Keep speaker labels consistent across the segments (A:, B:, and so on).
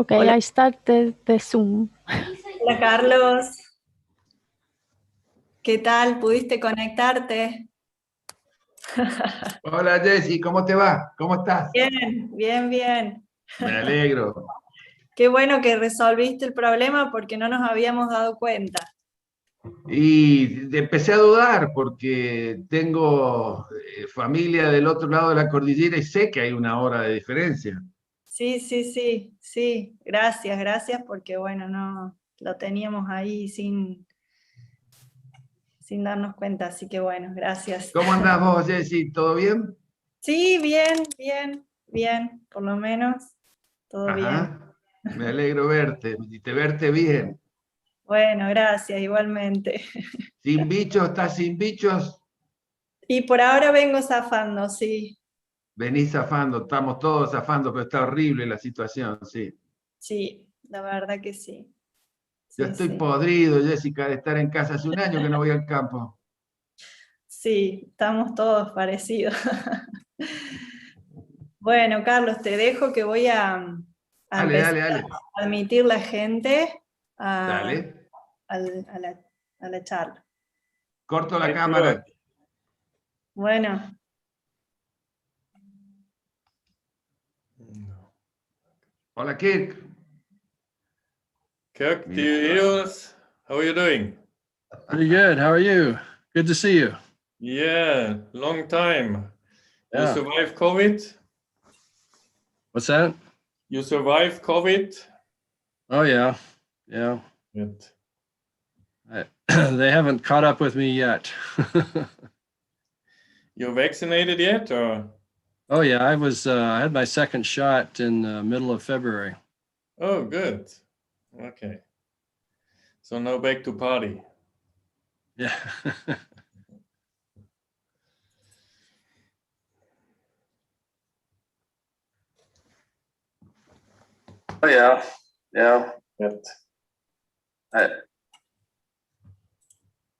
A: Okay,
B: Hola.
A: I started the Zoom.
B: Hola Carlos, ¿qué tal? ¿Pudiste conectarte?
C: Hola Jessy, ¿cómo te va? ¿Cómo estás?
B: Bien, bien, bien.
C: Me alegro.
B: Qué bueno que resolviste el problema porque no nos habíamos dado cuenta.
C: Y empecé a dudar porque tengo familia del otro lado de la cordillera y sé que hay una hora de diferencia.
B: Sí. Gracias porque bueno, no lo teníamos ahí sin darnos cuenta, así que bueno, gracias.
C: ¿Cómo andás vos, Jessy? ¿Todo bien?
B: Sí, bien, por lo menos, todo bien.
C: Ajá. Me alegro verte y verte bien.
B: Bueno, gracias, igualmente.
C: ¿Sin bichos? ¿Estás sin bichos?
B: Y por ahora vengo zafando, sí.
C: Venís zafando, estamos todos zafando, pero está horrible la situación, sí.
B: Sí, la verdad que sí.
C: Yo estoy podrido, Jessica, de estar en casa hace un año que no voy al campo.
B: Sí, estamos todos parecidos. Bueno, Carlos, te dejo que voy a
C: Dale,
B: empezar
C: dale.
B: a admitir la gente
C: Dale.
B: a la charla.
C: Corto la cámara.
B: Bueno.
C: Hola, Kirk.
D: Kirk, do you hear us? How are you doing?
E: Pretty good. How are you? Good to see you.
D: Yeah, long time. You
E: Yeah.
D: survived COVID?
E: What's that?
D: You survived COVID?
E: Oh, yeah. Yeah.
D: Good.
E: They haven't caught up with me yet.
D: You're vaccinated yet, or?
E: Oh, yeah. I had my second shot in the middle of February.
D: Oh, good. Okay. So now back to party.
E: Yeah. Oh, yeah. Yeah.
D: Good.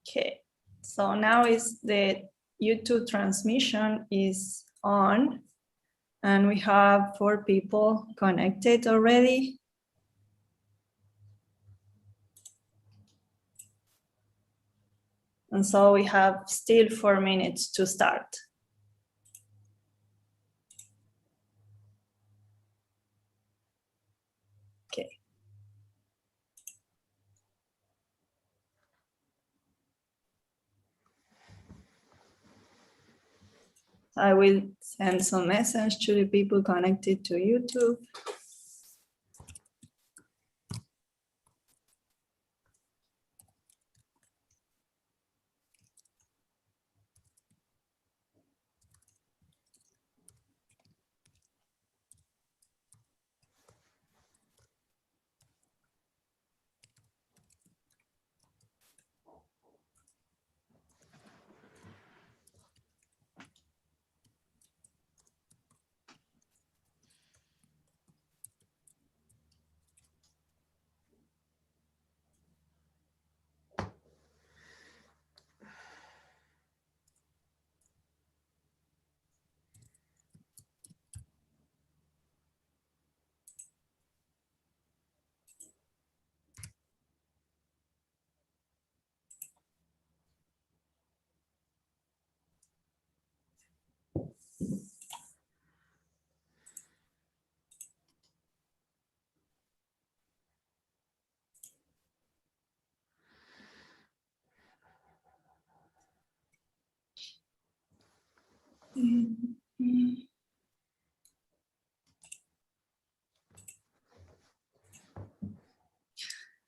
B: Okay. So now is the YouTube transmission is on, and we have 4 people connected already. And so we have still 4 minutes to start. Okay. I will send some message to the people connected to YouTube.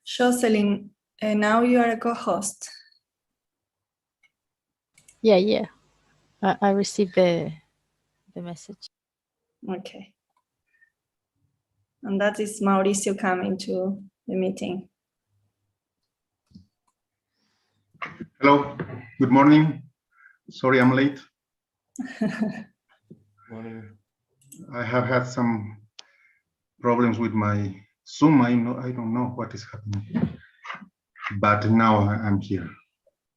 B: Jocelyn, now you are a co-host.
A: Yeah. I received the message.
B: Okay. And that is Mauricio coming to the meeting.
F: Hello, good morning. Sorry I'm late.
D: Morning.
F: I have had some problems with my Zoom. I don't know what is happening, but now I'm here.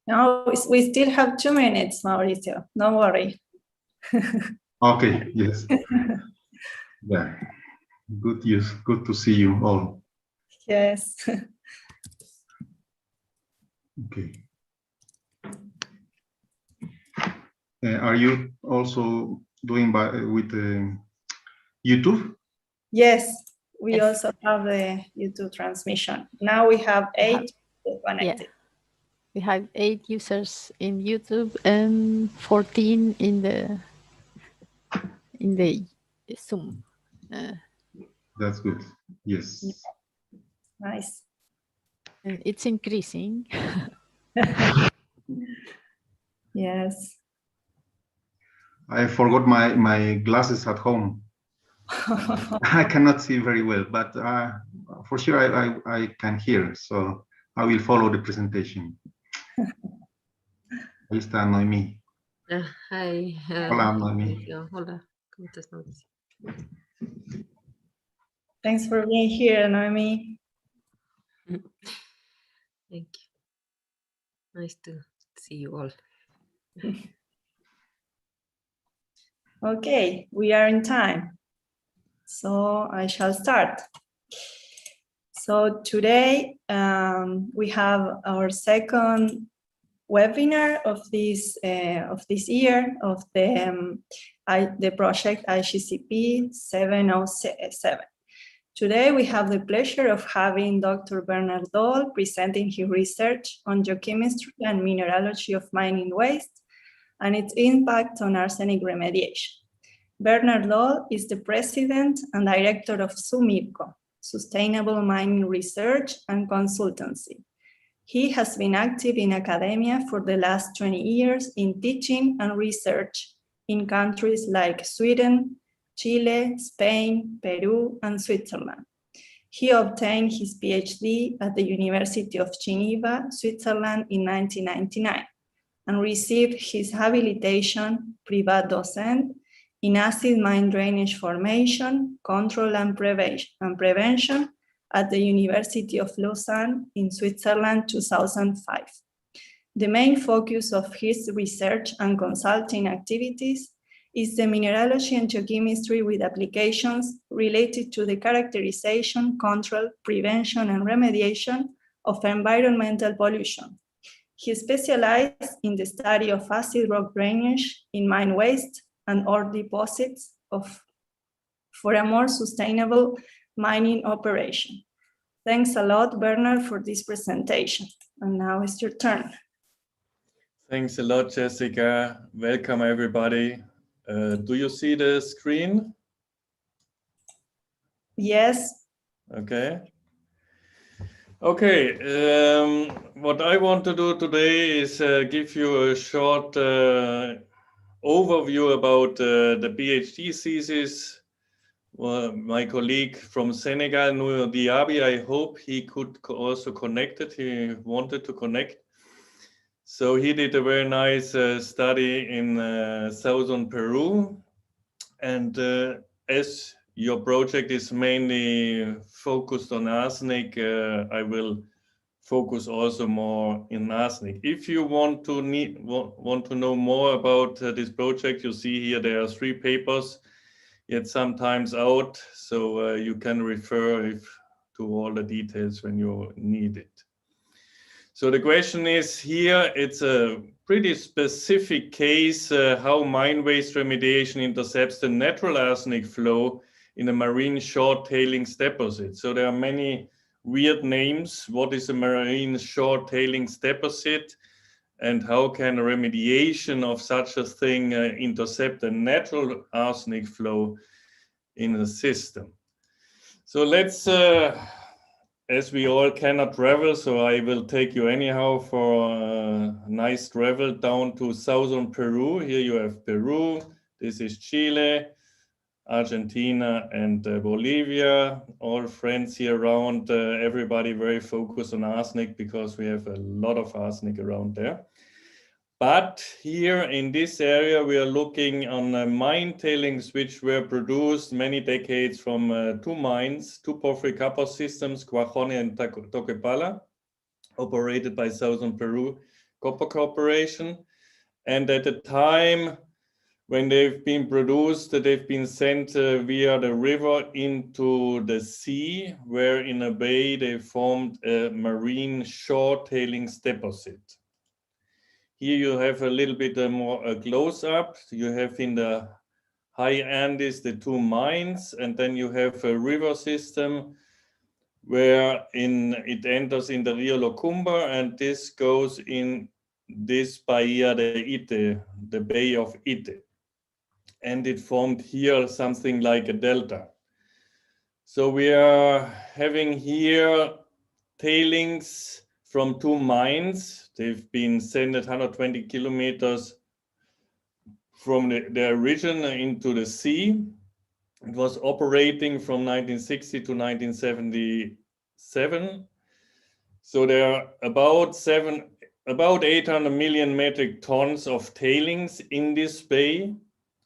B: No, we still have 2 minutes, Mauricio. Don't worry.
F: Okay, yes. Yeah. Good to see you all.
B: Yes.
F: Okay. Are you also doing with YouTube?
B: Yes, we
A: Yes.
B: also have the YouTube transmission. Now we have 8 people connected.
A: We have 8 users in YouTube and 14 in the Zoom.
F: That's good. Yes.
B: Nice.
A: And it's increasing.
B: Yes.
F: I forgot my glasses at home. I cannot see very well, but for sure I can hear. So I will follow the presentation. Ahí está Noemi.
G: Hi.
F: Hola, Noemi.
G: Hola. ¿Cómo estás, Mauricio?
B: Thanks for being here, Noemi.
G: Thank you. Nice to see you all.
B: Okay, we are in time. So I shall start. So today we have our second webinar of this year of the project IGCP 707. Today we have the pleasure of having Dr. Bernard Doll presenting his research on geochemistry and mineralogy of mining waste and its impact on arsenic remediation. Bernard Doll is the president and director of SUMIRCO, Sustainable Mining Research and Consultancy. He has been active in academia for the last 20 years in teaching and research in countries like Sweden, Chile, Spain, Peru, and Switzerland. He obtained his PhD at the University of Geneva, Switzerland in 1999 and received his habilitation privat docent in acid mine drainage formation, control and prevention at the University of Lausanne in Switzerland 2005. The main focus of his research and consulting activities is the mineralogy and geochemistry with applications related to the characterization, control, prevention, and remediation of environmental pollution. He specialized in the study of acid rock drainage in mine waste and ore deposits for a more sustainable mining operation. Thanks a lot, Bernard, for this presentation. And now it's your turn.
D: Thanks a lot, Jessica. Welcome, everybody. Do you see the screen?
B: Yes.
D: Okay. Okay, what I want to do today is give you a short overview about the PhD thesis. Well, my colleague from Senegal, Nour Diaby, I hope he could also connect it. He wanted to connect. So he did a very nice study in southern Peru. And as your project is mainly focused on arsenic, I will focus also more in arsenic. If you want to know more about this project, you see here there are 3 papers yet sometimes out, so you can refer to all the details when you need it. So the question is here, it's a pretty specific case how mine waste remediation intercepts the natural arsenic flow in a marine short tailings deposit. So there are many weird names. What is a marine short tailings deposit? And how can remediation of such a thing intercept the natural arsenic flow in the system? So let's, as we all cannot travel, so I will take you anyhow for a nice travel down to southern Peru. Here you have Peru, this is Chile, Argentina and Bolivia, all friends here around, everybody very focused on arsenic because we have a lot of arsenic around there. But here in this area, we are looking on mine tailings which were produced many decades from 2 mines, 2 porphyry copper systems, Cuajone and Toquepala, operated by Southern Peru Copper Corporation. And at the time, when they've been produced, they've been sent via the river into the sea, where in a bay they formed a marine shore tailings deposit. Here you have a little bit more a close-up. You have in the high Andes the two mines, and then you have a river system where it enters in the Rio Locumba, and this goes in this Bahia de Ite, the Bay of Ite. And it formed here something like a delta. So we are having here tailings from two mines. They've been sent 120 kilometers from their origin into the sea. It was operating from 1960 to 1977. So there are about 800 million metric tons of tailings in this bay.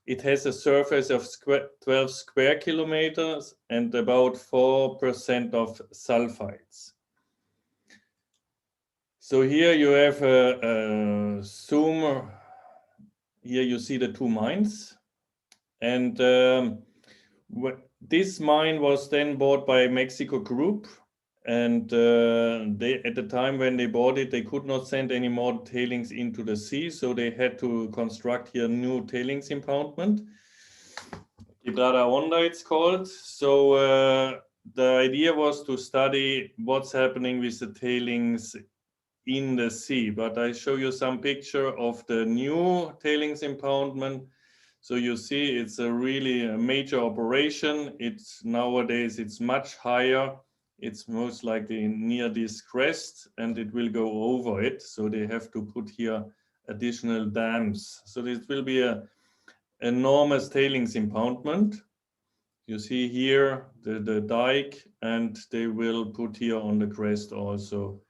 D: It has a surface of 12 square kilometers and about 4% of sulfides. So here you have a zoom. Here you see the two mines. And this mine was then bought by Mexico Group. And they, at the time when they bought it, they could not send any more tailings into the sea. So they had to construct here new tailings impoundment. Quebrada Honda it's called. So the idea was to study what's happening with the tailings in the sea. But I show you some picture of the new tailings impoundment. So you see it's a really a major operation. It's nowadays it's much higher. It's most likely near this crest and it will go over it. So they have to put here additional dams. So this will be a enormous tailings impoundment. You see here the dike, and they will put here on the crest also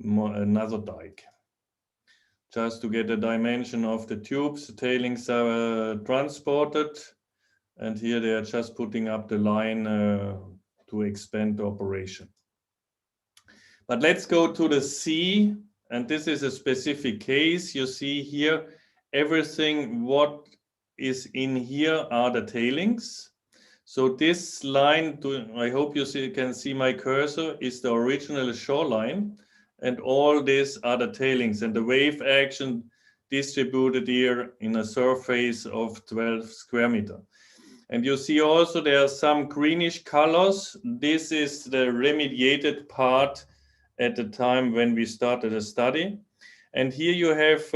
D: another dike. Just to get a dimension of the tubes, the tailings are transported, and here they are just putting up the line to expand the operation. But let's go to the sea, and this is a specific case. You see here everything what is in here are the tailings. So this line, I hope you can see my cursor, is the original shoreline, and all these are the tailings, and the wave action distributed here in a surface of 12 square meter. And you see also there are some greenish colors. This is the remediated part at the time when we started the study. And here you have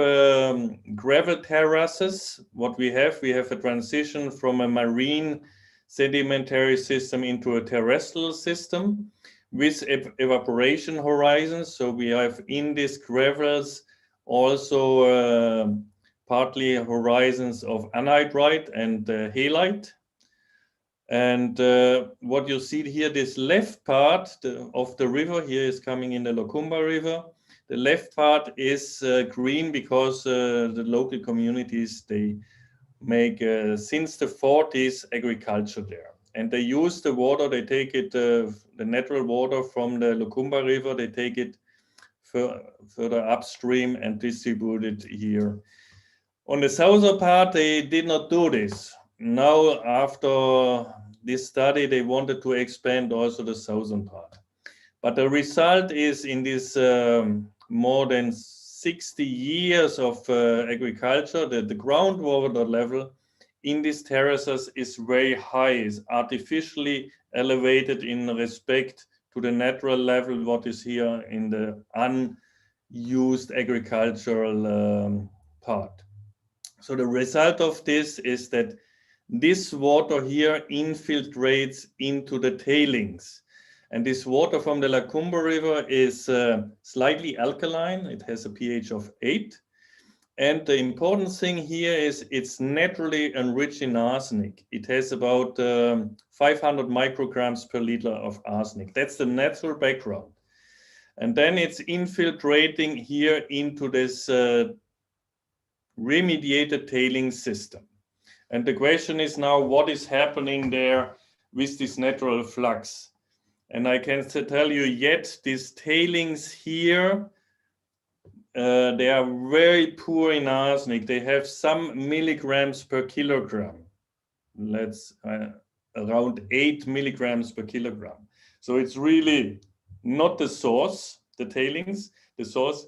D: gravel terraces. What we have a transition from a marine sedimentary system into a terrestrial system with evaporation horizons. So we have in these gravels also partly horizons of anhydrite and halite. And what you see here, this left part of the river here is coming in the Locumba River. The left part is green because the local communities, they make since the 40s agriculture there. And they use the water, they take it, the natural water from the Locumba River, they take it further upstream and distribute it here. On the southern part, they did not do this. Now, after this study, they wanted to expand also the southern part. But the result is in this more than 60 years of agriculture, that the groundwater level in these terraces is very high, is artificially elevated in respect to the natural level, what is here in the unused agricultural part. So the result of this is that this water here infiltrates into the tailings. And this water from the Locumba River is slightly alkaline. It has a pH of 8. And the important thing here is it's naturally enriched in arsenic. It has about 500 micrograms per liter of arsenic. That's the natural background. And then it's infiltrating here into this remediated tailings system. And the question is now, what is happening there with this natural flux? And I can tell you yet, these tailings here they are very poor in arsenic. They have some milligrams per kilogram. Let's around 8 milligrams per kilogram. So it's really not the source, the tailings. The source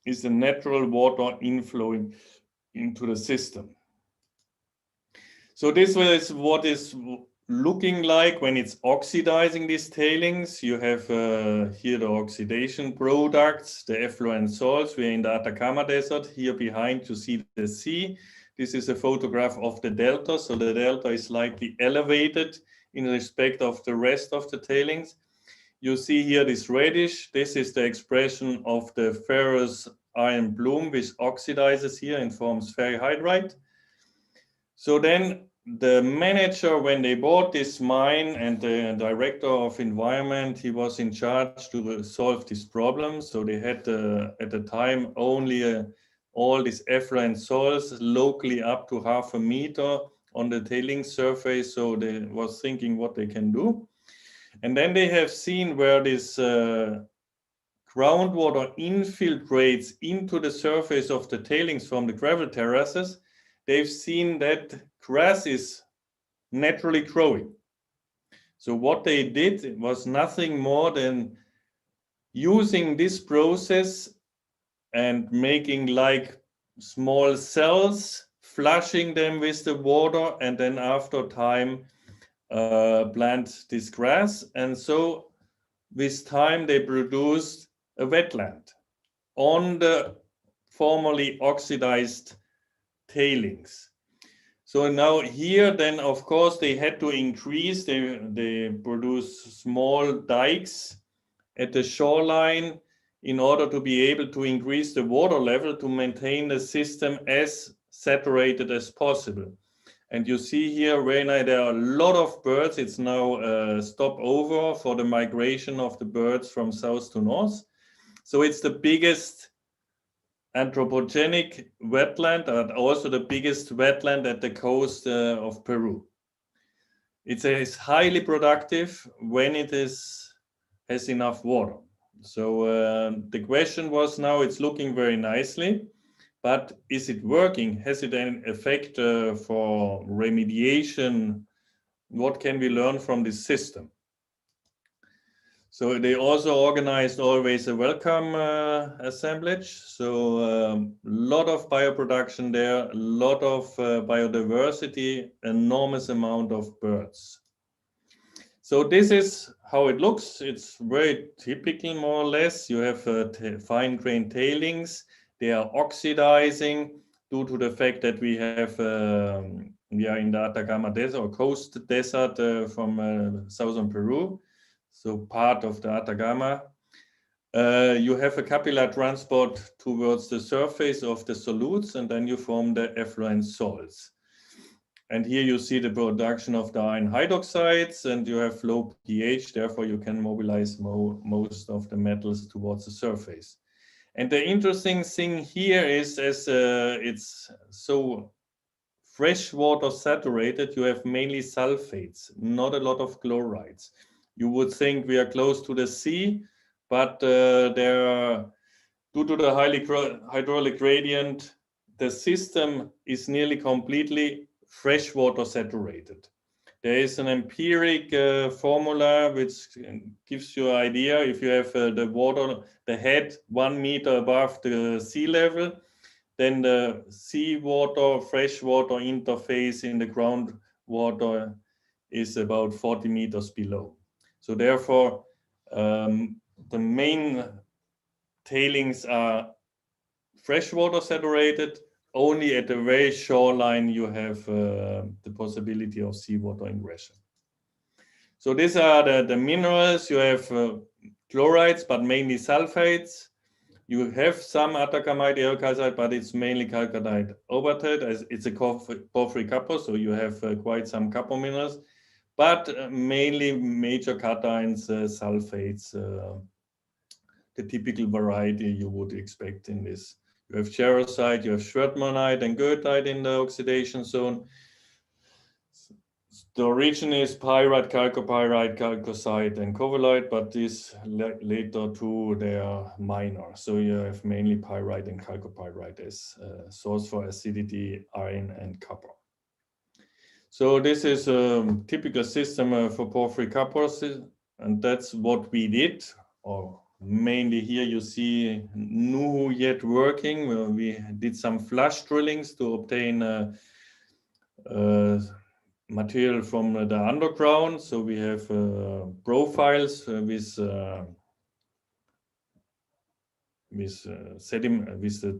D: is the natural water inflowing into the system. So this is what is looking like when it's oxidizing these tailings. You have here the oxidation products, the effluent salts. We're in the Atacama Desert. Here behind you see the sea. This is a photograph of the delta. So the delta is slightly elevated in respect of the rest of the tailings. You see here this reddish. This is the expression of the ferrous iron bloom, which oxidizes here and forms ferrihydrite. So then the manager, when they bought this mine, and the director of environment, he was in charge to solve this problem. So they had at the time only all these effluent salts locally up to 0.5 meter on the tailings surface. So they was thinking what they can do. And then they have seen where this groundwater infiltrates into the surface of the tailings from the gravel terraces. They've seen that grass is naturally growing. So what they did was nothing more than using this process and making like small cells, flushing them with the water, and then after time plant this grass. And so with time they produced a wetland on the formerly oxidized tailings. So now here, then of course they had to increase, they produce small dikes at the shoreline in order to be able to increase the water level to maintain the system as saturated as possible. And you see here, there are a lot of birds. It's now a stopover for the migration of the birds from south to north. So it's the biggest anthropogenic wetland, and also the biggest wetland at the coast of Peru. It's highly productive when it has enough water. So the question was now, it's looking very nicely, but is it working? Has it an effect for remediation? What can we learn from this system? So they also organized always a welcome assemblage. So a lot of bioproduction there, a lot of biodiversity, enormous amount of birds. So this is how it looks. It's very typical, more or less. You have fine-grained tailings. They are oxidizing due to the fact that we have we are in the Atacama Desert or coast desert from southern Peru. So part of the Atacama. You have a capillary transport towards the surface of the solutes, and then you form the effluent salts. And here you see the production of the iron hydroxides, and you have low pH, therefore you can mobilize most of the metals towards the surface. And the interesting thing here is, as it's so freshwater saturated, you have mainly sulfates, not a lot of chlorides. You would think we are close to the sea, but there are, due to the highly hydraulic gradient, the system is nearly completely freshwater saturated. There is an empiric formula which gives you an idea. If you have the water, the head 1 meter above the sea level, then the seawater, freshwater interface in the groundwater is about 40 meters below. So therefore, the main tailings are freshwater saturated. Only at the very shoreline you have the possibility of seawater ingression. So these are the minerals. You have chlorides, but mainly sulfates. You have some atacamite eocalcite, but it's mainly calcite overtite, as it's a porphyry copper, so you have quite some copper minerals, but mainly major cations, sulfates, the typical variety you would expect in this. You have jarosite, you have schwertmonite and goethite in the oxidation zone. The origin is pyrite, chalcopyrite, chalcocite, and covellite, but these later two, they are minor. So you have mainly pyrite and chalcopyrite as source for acidity, iron, and copper. So this is a typical system for porphyry coppers, and that's what we did. Or mainly here you see Nuhu yet working, where we did some flush drillings to obtain material from the underground. So we have profiles with the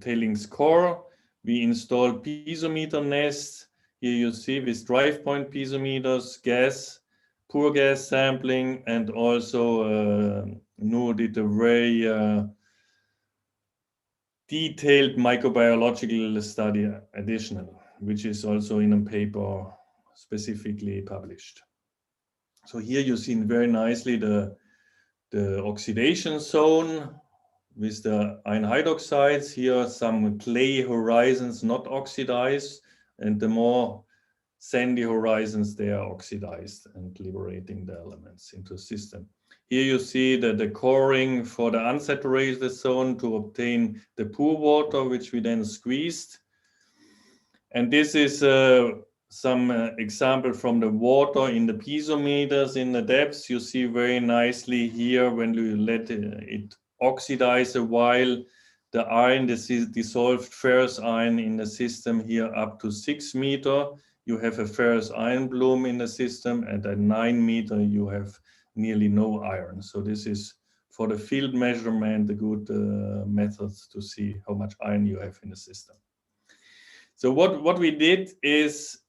D: tailings core. We install piezometer nests. Here you see with drive point piezometers, gas, pure gas sampling, and also Nu did a very detailed microbiological study additional, which is also in a paper specifically published. So here you see very nicely the oxidation zone with the iron hydroxides. Here some clay horizons not oxidized, and the more sandy horizons, they are oxidized and liberating the elements into the system. Here you see the coring for the unsaturated zone to obtain the pure water, which we then squeezed. And this is some example from the water in the piezometers in the depths. You see very nicely here when you let it oxidize a while, the iron, this is dissolved ferrous iron in the system here up to 6 meters. You have a ferrous iron bloom in the system, and at 9 meters you have nearly no iron. So this is for the field measurement, a good method to see how much iron you have in the system. So what we did is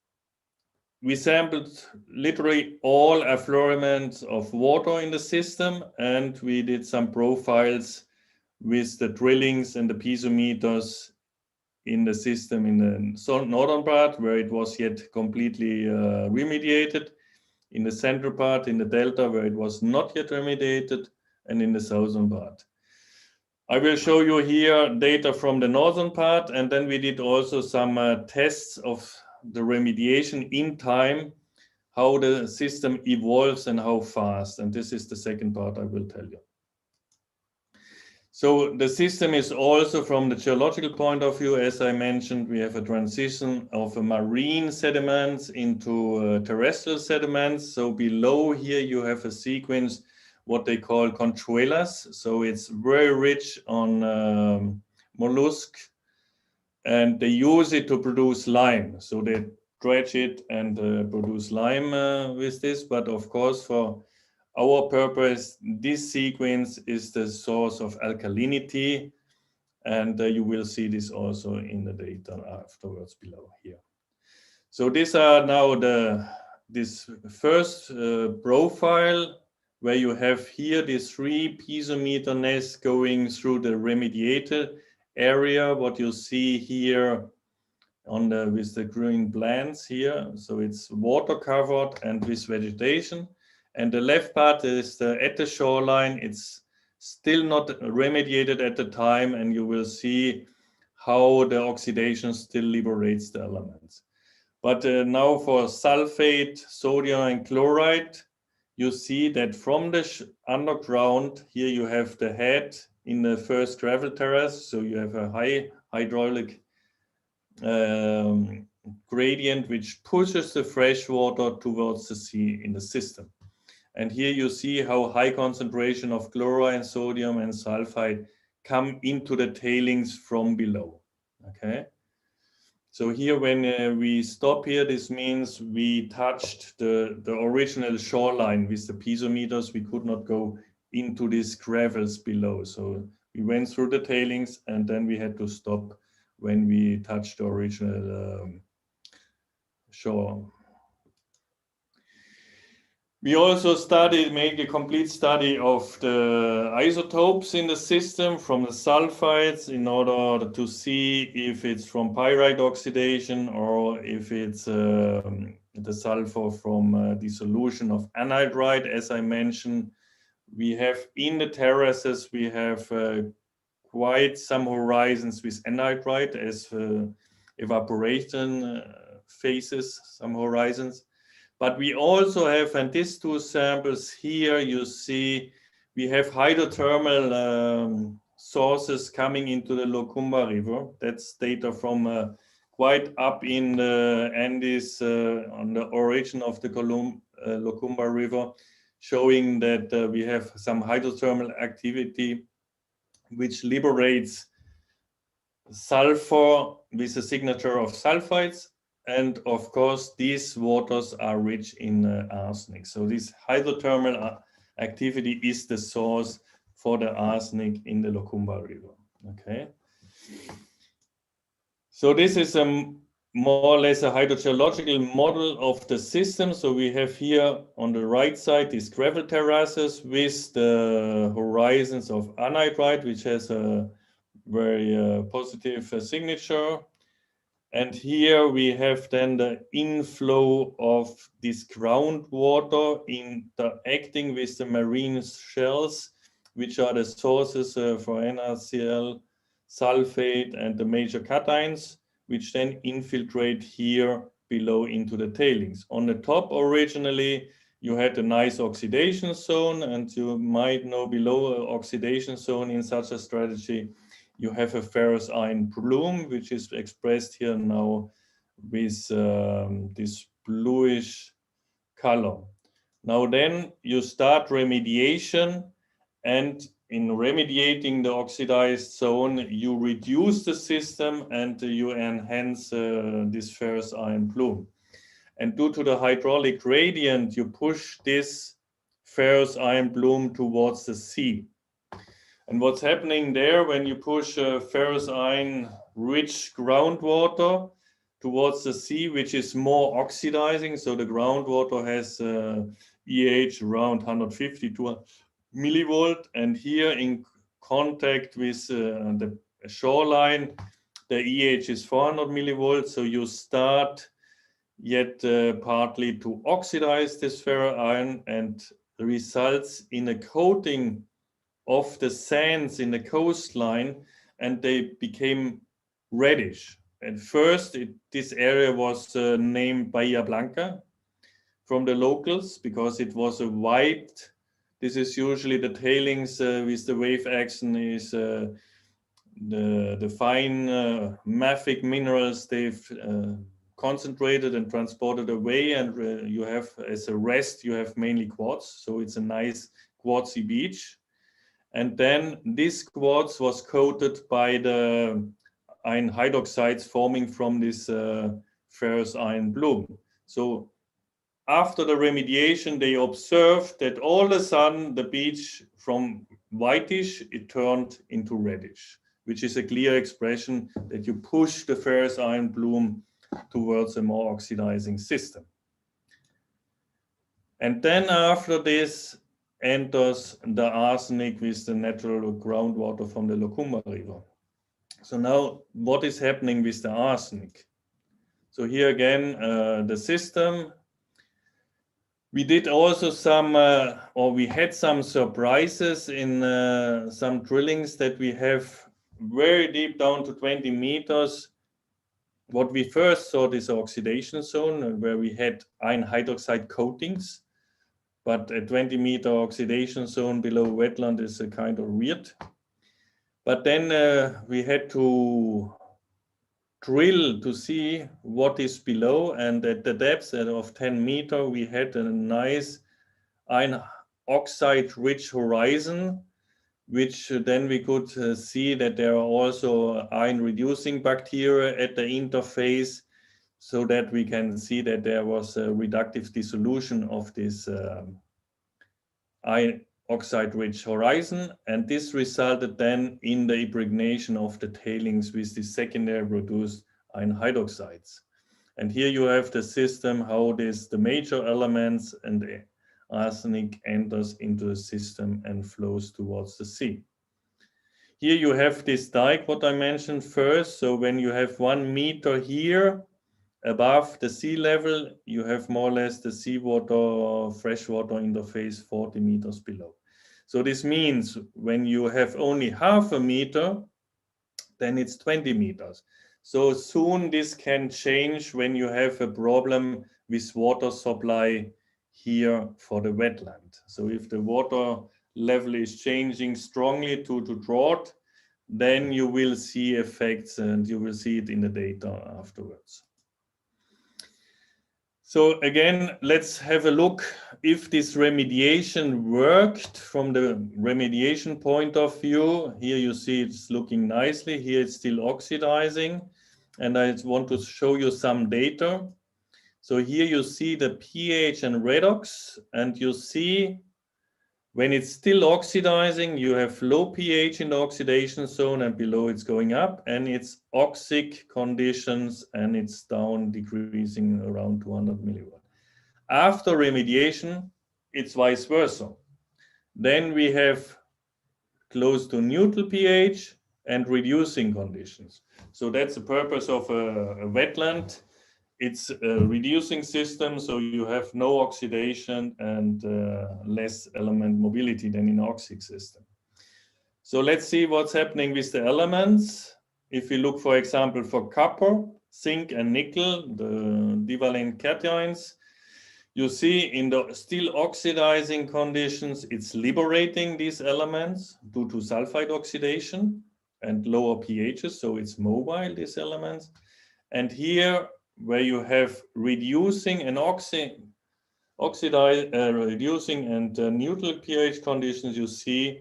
D: we sampled literally all effluents of water in the system, and we did some profiles with the drillings and the piezometers in the system in the northern part where it was yet completely remediated, in the central part in the delta where it was not yet remediated, and in the southern part. I will show you here data from the northern part, and then we did also some tests of the remediation in time, how the system evolves and how fast. And this is the second part I will tell you. So the system is also from the geological point of view, as I mentioned, we have a transition of marine sediments into terrestrial sediments. So below here you have a sequence what they call conchuelas. So it's very rich on mollusk, and they use it to produce lime. So they dredge it and produce lime with this. But of course, for our purpose, this sequence is the source of alkalinity, and you will see this also in the data afterwards below here. So these are now this first profile, where you have here these 3 piezometer nests going through the remediated area. What you see here on with the green plants here, so it's water covered and with vegetation. And the left part is at the shoreline. It's still not remediated at the time, and you will see how the oxidation still liberates the elements. But now for sulfate, sodium, and chloride, you see that from the underground, here you have the head in the first gravel terrace. So you have a high hydraulic gradient which pushes the fresh water towards the sea in the system. And here you see how high concentration of chloride, sodium, and sulfide come into the tailings from below. Okay. So here when we stop here, this means we touched the original shoreline with the piezometers. We could not go into these gravels below. So we went through the tailings, and then we had to stop when we touched the original shore. We also made a complete study of the isotopes in the system from the sulfides in order to see if it's from pyrite oxidation or if it's the sulfur from dissolution of anhydrite. As I mentioned, we have in the terraces, we have quite some horizons with anhydrite as evaporation phases, some horizons. But we also have, and these two samples here, you see, we have hydrothermal sources coming into the Locumba River. That's data from quite up in the Andes on the origin of the Locumba River, showing that we have some hydrothermal activity which liberates sulfur with a signature of sulfides. And of course, these waters are rich in arsenic. So this hydrothermal activity is the source for the arsenic in the Locumba River. Okay. So this is more or less a hydrogeological model of the system. So we have here on the right side these gravel terraces with the horizons of anhydrite, which has a very positive signature. And here we have then the inflow of this groundwater interacting with the marine shells, which are the sources for NaCl, sulfate, and the major cations, which then infiltrate here below into the tailings. On the top, originally, you had a nice oxidation zone, and you might know below an oxidation zone in such a strategy, you have a ferrous iron plume, which is expressed here now with this bluish color. Now then you start remediation, and in remediating the oxidized zone, you reduce the system and you enhance this ferrous iron plume. And due to the hydraulic gradient, you push this ferrous iron plume towards the sea. And what's happening there when you push ferrous iron rich groundwater towards the sea, which is more oxidizing. So the groundwater has EH around 150 to millivolt. And here in contact with the shoreline, the EH is 400 millivolts. So you start yet partly to oxidize this ferrous iron, and results in a coating of the sands in the coastline, and they became reddish. At first, this area was named Bahia Blanca from the locals because it was a white. This is usually the tailings with the wave action is the fine mafic minerals they've concentrated and transported away, and you have as a rest you have mainly quartz, so it's a nice quartzy beach. And then this quartz was coated by the iron hydroxides forming from this ferrous iron plume. So after the remediation, they observed that all of a sudden the beach from whitish, it turned into reddish, which is a clear expression that you push the ferrous iron plume towards a more oxidizing system. And then after this enters the arsenic with the natural groundwater from the Locumba River. So now what is happening with the arsenic? So here again, the system. We did also some, or we had some surprises in some drillings that we have very deep down to 20 meters. What we first saw is oxidation zone where we had iron hydroxide coatings, but a 20-meter oxidation zone below wetland is a kind of weird. But then we had to drill to see what is below, and at the depth of 10 meters, we had a nice iron oxide rich horizon, which then we could see that there are also iron reducing bacteria at the interface, so that we can see that there was a reductive dissolution of this iron oxide rich horizon, and this resulted then in the impregnation of the tailings with the secondary produced iron hydroxides. And here you have the system, how the major elements and the arsenic enters into the system and flows towards the sea. Here you have this dike, what I mentioned first. So when you have 1 meter here above the sea level, you have more or less the seawater, freshwater interface 40 meters below. So this means when you have only half a meter, then it's 20 meters. So soon this can change when you have a problem with water supply here for the wetland. So if the water level is changing strongly to drought, then you will see effects and you will see it in the data afterwards. So again, let's have a look if this remediation worked from the remediation point of view. Here you see it's looking nicely. Here it's still oxidizing. And I want to show you some data. So here you see the pH and redox, and you see when it's still oxidizing, you have low pH in the oxidation zone, and below it's going up, and it's oxic conditions, and it's down, decreasing around 200 milliwatt. After remediation, it's vice versa. Then we have close to neutral pH and reducing conditions. So that's the purpose of a wetland. It's a reducing system, so you have no oxidation and less element mobility than in oxic system. So let's see what's happening with the elements. If we look, for example, for copper, zinc, and nickel, the divalent cations, you see in the still oxidizing conditions, it's liberating these elements due to sulfide oxidation and lower pHs, so it's mobile, these elements. And here, where you have reducing and reducing and neutral pH conditions, you see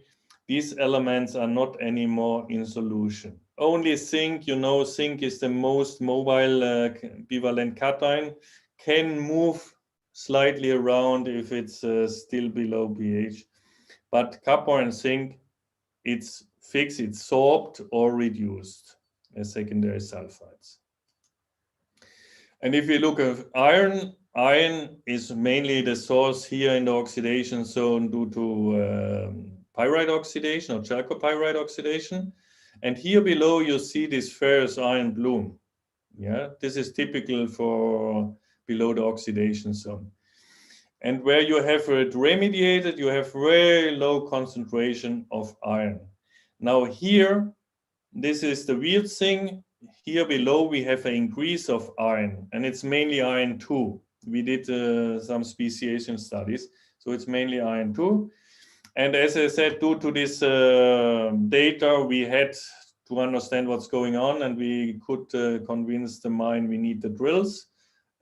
D: these elements are not anymore in solution. Only zinc, you know, zinc is the most mobile bivalent cation, can move slightly around if it's still below pH. But copper and zinc, it's fixed, it's sorbed or reduced as secondary sulfides. And if you look at iron, iron is mainly the source here in the oxidation zone due to pyrite oxidation or chalcopyrite oxidation. And here below you see this ferrous iron bloom. Yeah, this is typical for below the oxidation zone. And where you have it remediated, you have very low concentration of iron. Now here, this is the weird thing. Here below we have an increase of iron, and it's mainly iron 2. We did some speciation studies, so it's mainly iron 2. And as I said, due to this data, we had to understand what's going on, and we could convince the mine we need the drills.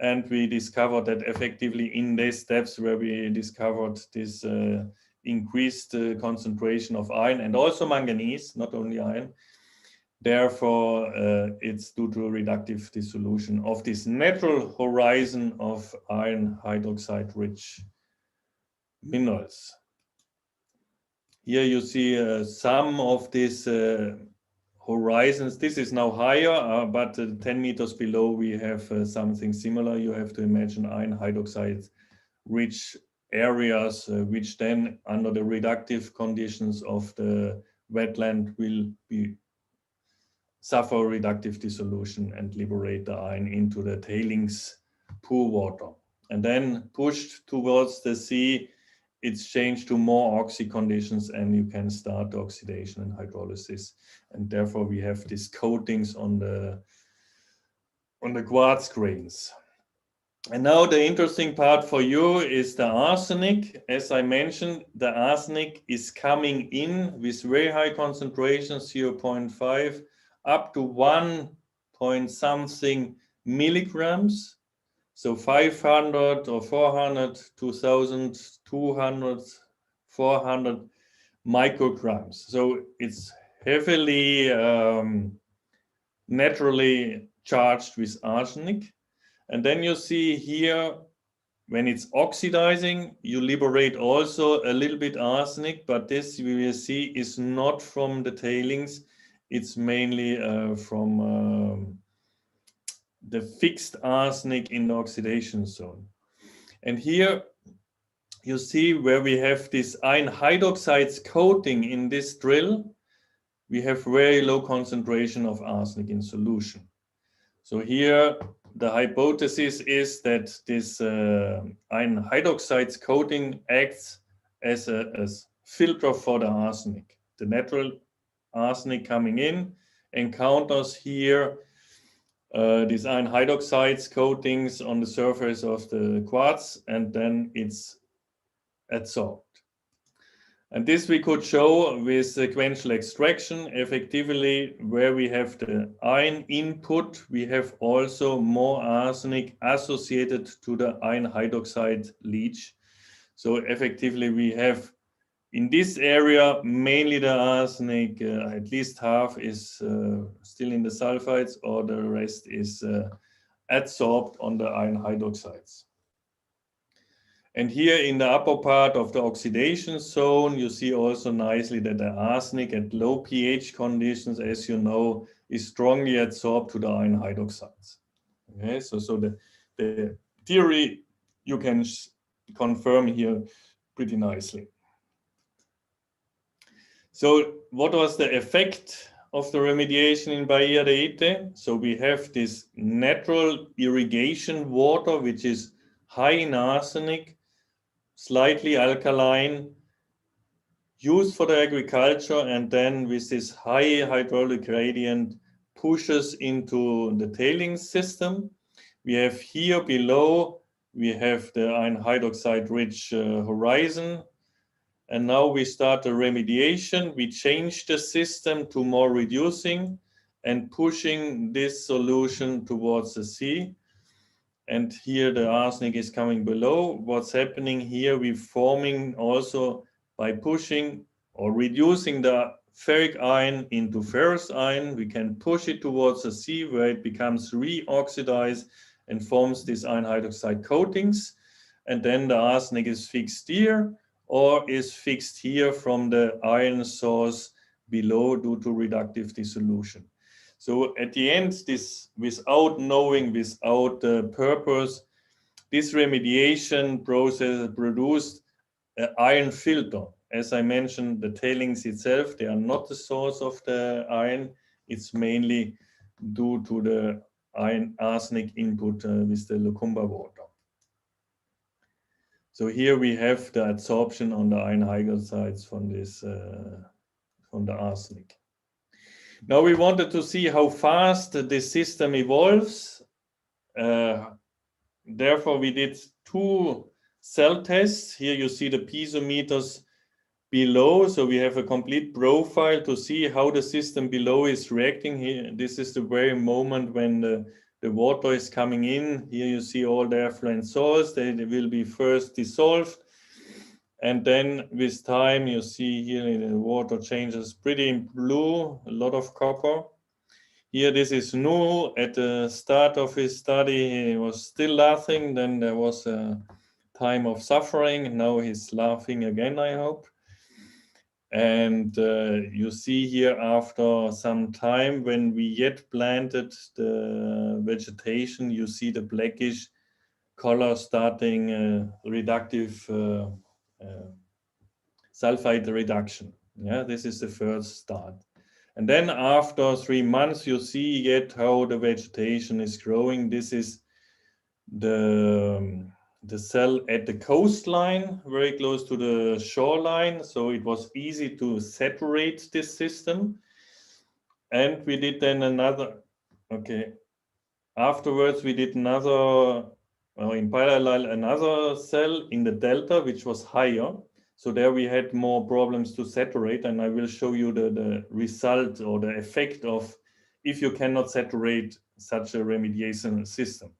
D: And we discovered that effectively in these steps where we discovered this increased concentration of iron and also manganese, not only iron. Therefore, it's due to a reductive dissolution of this natural horizon of iron hydroxide-rich minerals. Here you see some of these horizons. This is now higher, but 10 meters below we have something similar. You have to imagine iron hydroxide-rich areas, which then under the reductive conditions of the wetland will be suffer reductive dissolution and liberate the iron into the tailings pool water. And then pushed towards the sea, it's changed to more oxy conditions and you can start oxidation and hydrolysis. And therefore we have these coatings on the quartz grains. And now the interesting part for you is the arsenic. As I mentioned, the arsenic is coming in with very high concentrations, 0.5 up to 1 point something milligrams. So 500 or 400, 2200, 400 micrograms. So it's heavily naturally charged with arsenic. And then you see here, when it's oxidizing, you liberate also a little bit arsenic, but this we will see is not from the tailings. It's mainly from the fixed arsenic in the oxidation zone. And here you see where we have this iron hydroxides coating in this drill, we have very low concentration of arsenic in solution. So here the hypothesis is that this iron hydroxides coating acts as a filter for the arsenic. The natural arsenic coming in encounters here these iron hydroxides coatings on the surface of the quartz, and then it's adsorbed. And this we could show with sequential extraction. Effectively, where we have the iron input, we have also more arsenic associated to the iron hydroxide leach. So effectively, we have in this area mainly the arsenic, at least half is still in the sulfides, or the rest is adsorbed on the iron hydroxides. And here in the upper part of the oxidation zone, you see also nicely that the arsenic at low pH conditions, as you know, is strongly adsorbed to the iron hydroxides. Okay, so the theory you can confirm here pretty nicely. So what was the effect of the remediation in Bahia de Ite? So we have this natural irrigation water, which is high in arsenic, slightly alkaline, used for the agriculture, and then with this high hydraulic gradient pushes into the tailings system. We have here below, we have the iron hydroxide rich horizon. And now we start the remediation. We change the system to more reducing and pushing this solution towards the sea. And here the arsenic is coming below. What's happening here, we're forming also by pushing or reducing the ferric iron into ferrous iron. We can push it towards the sea where it becomes re-oxidized and forms these iron hydroxide coatings. And then the arsenic is fixed here or is fixed here from the iron source below due to reductive dissolution. So at the end, this, without knowing, without purpose, this remediation process produced an iron filter. As I mentioned, the tailings itself, they are not the source of the iron. It's mainly due to the iron arsenic input with the Locumba water. So here we have the adsorption on the iron hydroxides from this, from the arsenic. Now we wanted to see how fast this system evolves. Therefore, we did 2 cell tests. Here you see the piezometers below. So we have a complete profile to see how the system below is reacting. Here, this is the very moment when the water is coming in. Here you see all the effluent salts. They will be first dissolved. And then with time, you see here the water changes pretty in blue, a lot of copper. Here, this is Nu. At the start of his study, he was still laughing. Then there was a time of suffering. Now he's laughing again, I hope. And you see here after some time, when we yet planted the vegetation, you see the blackish color starting reductive sulfide reduction. Yeah, this is the first start. And then after 3 months, you see yet how the vegetation is growing. This is the cell at the coastline, very close to the shoreline. So it was easy to saturate this system. And we did then another, okay. Afterwards, we did another, in parallel, another cell in the delta, which was higher. So there we had more problems to saturate, and I will show you the result or the effect of if you cannot saturate such a remediation system.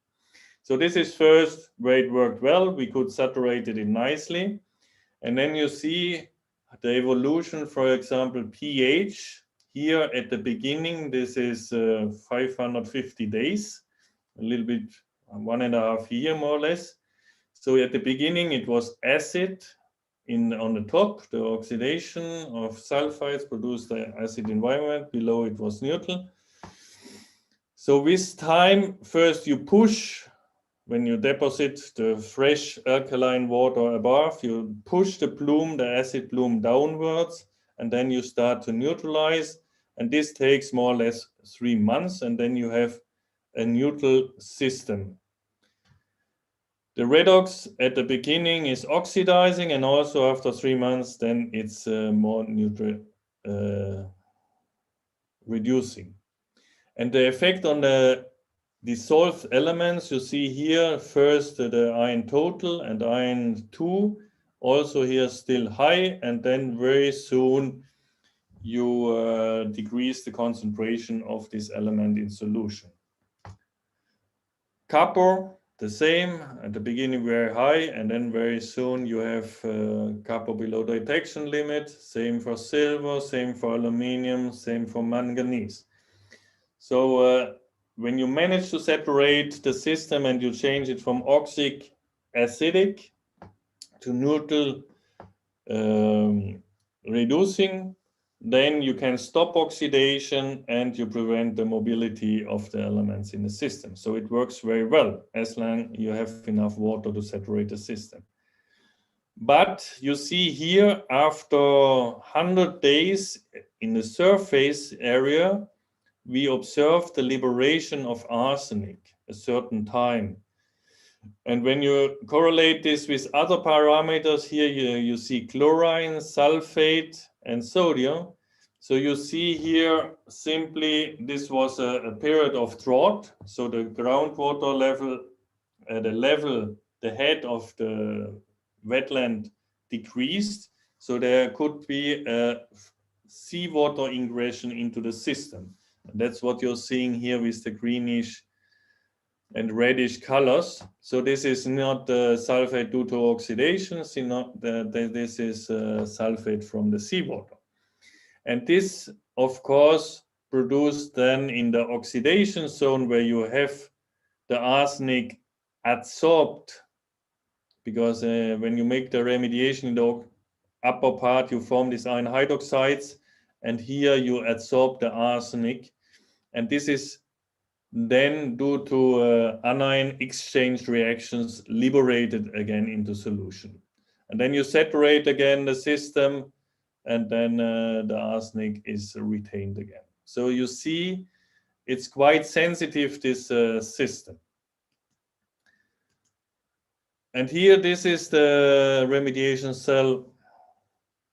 D: So this is first where it worked well. We could saturate it nicely. And then you see the evolution, for example, pH. Here at the beginning, this is 550 days, a little bit, 1.5 years more or less. So at the beginning, it was acid on the top, the oxidation of sulfides produced the acid environment. Below it was neutral. So with time, first you push, when you deposit the fresh alkaline water above, you push the plume, the acid plume downwards, and then you start to neutralize. And this takes more or less 3 months, and then you have a neutral system. The redox at the beginning is oxidizing, and also after 3 months, then it's more neutral, reducing. And the effect on the dissolved elements. You see here first the iron total and iron 2, also here still high, and then very soon you decrease the concentration of this element in solution. Copper, the same, at the beginning very high, and then very soon you have copper below the detection limit. Same for silver, same for aluminum, same for manganese. So when you manage to separate the system and you change it from oxic acidic to neutral reducing, then you can stop oxidation and you prevent the mobility of the elements in the system. So it works very well as long as you have enough water to saturate the system. But you see here, after 100 days in the surface area, we observe the liberation of arsenic a certain time. And when you correlate this with other parameters here, you see chlorine, sulfate, and sodium. So you see here simply this was a period of drought. So the groundwater level, the head of the wetland decreased. So there could be a seawater ingression into the system. And that's what you're seeing here with the greenish and reddish colors. So this is not sulfate due to oxidation, this is sulfate from the seawater. And this, of course, produced then in the oxidation zone where you have the arsenic adsorbed, because when you make the remediation in the upper part, you form these iron hydroxides, and here you adsorb the arsenic. And this is then due to anion exchange reactions liberated again into solution. And then you saturate again the system, and then the arsenic is retained again. So you see, it's quite sensitive, this system. And here, this is the remediation cell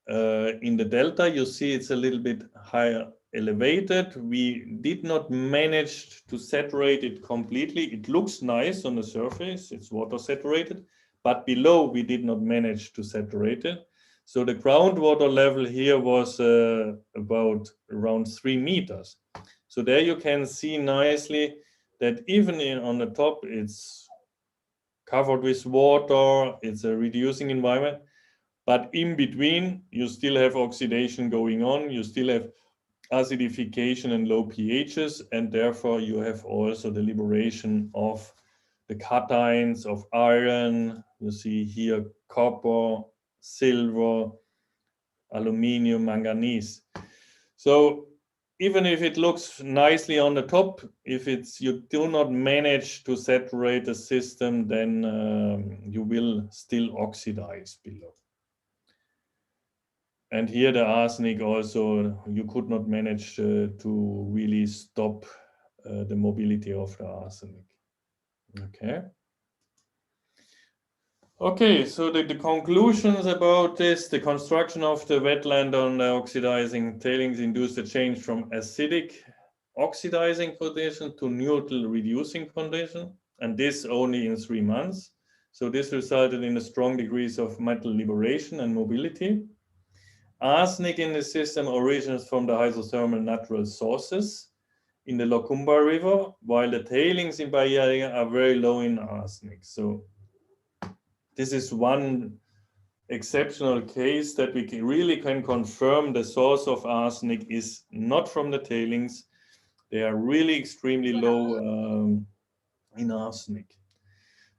D: in the delta. You see it's a little bit higher elevated. We did not manage to saturate it completely. It looks nice on the surface, it's water saturated, but below we did not manage to saturate it. So the groundwater level here was about around 3 meters. So there you can see nicely that even on the top, it's covered with water, it's a reducing environment, but in between, you still have oxidation going on, you still have acidification and low pHs, and therefore you have also the liberation of the cations of iron. You see here copper, silver, aluminum, manganese. So even if it looks nicely on the top, if you do not manage to saturate the system, then you will still oxidize below. And here the arsenic also, you could not manage to really stop the mobility of the arsenic. Okay. Okay, so the conclusions about this, the construction of the wetland on the oxidizing tailings induced a change from acidic oxidizing condition to neutral reducing condition, and this only in 3 months. So this resulted in a strong degrees of metal liberation and mobility. Arsenic in the system originates from the hydrothermal natural sources in the Locumba River, while the tailings in Bahia are very low in arsenic. So this is one exceptional case that we really can confirm the source of arsenic is not from the tailings. They are really extremely low in arsenic.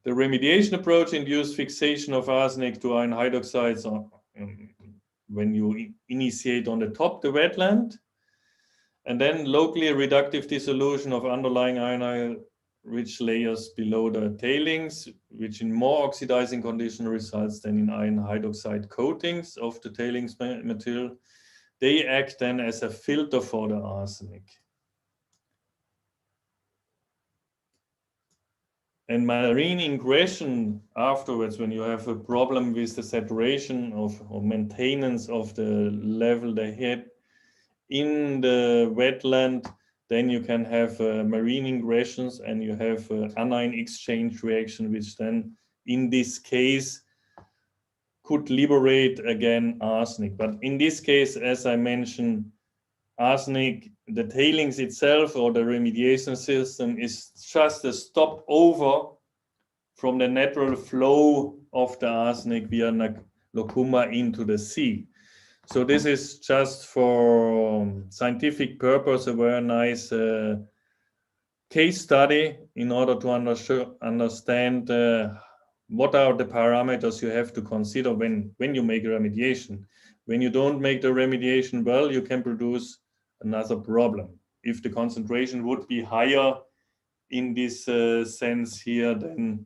D: The remediation approach induced fixation of arsenic to iron hydroxides when you initiate on the top the wetland, and then locally reductive dissolution of underlying iron-rich layers below the tailings, which in more oxidizing condition results then in iron hydroxide coatings of the tailings material. They act then as a filter for the arsenic. And marine ingression afterwards, when you have a problem with the saturation of or maintenance of the level they had in the wetland, then you can have marine ingressions and you have anion exchange reaction, which then in this case could liberate again arsenic. But in this case, as I mentioned, arsenic, the tailings itself or the remediation system is just a stopover from the natural flow of the arsenic via Locuma into the sea. So this is just for scientific purpose a very nice case study in order to understand what are the parameters you have to consider when you make a remediation. When you don't make the remediation well, you can produce another problem. If the concentration would be higher in this sense here, then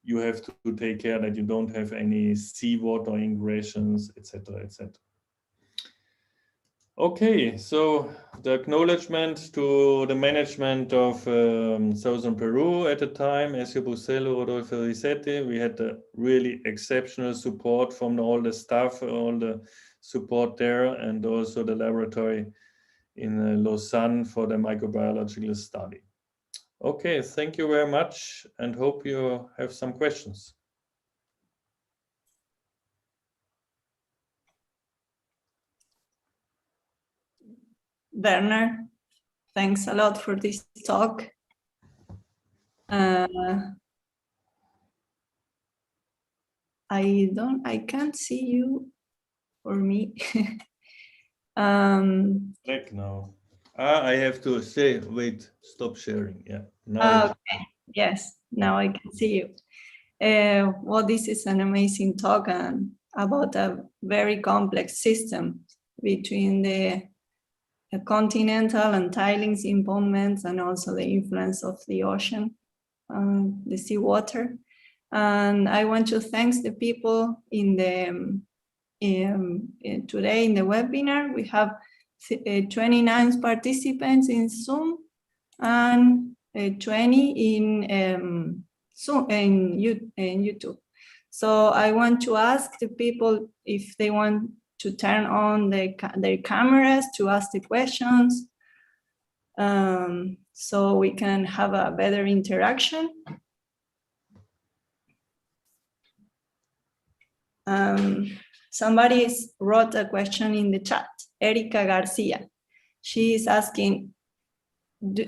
D: you have to take care that you don't have any seawater ingressions, etc., etc. Okay, so the acknowledgement to the management of Southern Peru at the time, Ezio Busello, Rodolfo Risetti. We had a really exceptional support from all the staff, all the support there, and also the laboratory in Lausanne for the microbiological study. Okay, thank you very much and hope you have some questions.
B: Werner, thanks a lot for this talk. I can't see you or me.
D: Check now. I have to say, wait, stop sharing. Yeah. Now
B: okay. Yes, now I can see you. Well, this is an amazing talk about a very complex system between the continental and tailings impoundments and also the influence of the ocean, the seawater. And I want to thank the people in the today in the webinar. We have 29 participants in Zoom and 20 in YouTube. So I want to ask the people if they want to turn on their cameras to ask the questions, so we can have a better interaction. Somebody wrote a question in the chat, Erika Garcia. She is asking,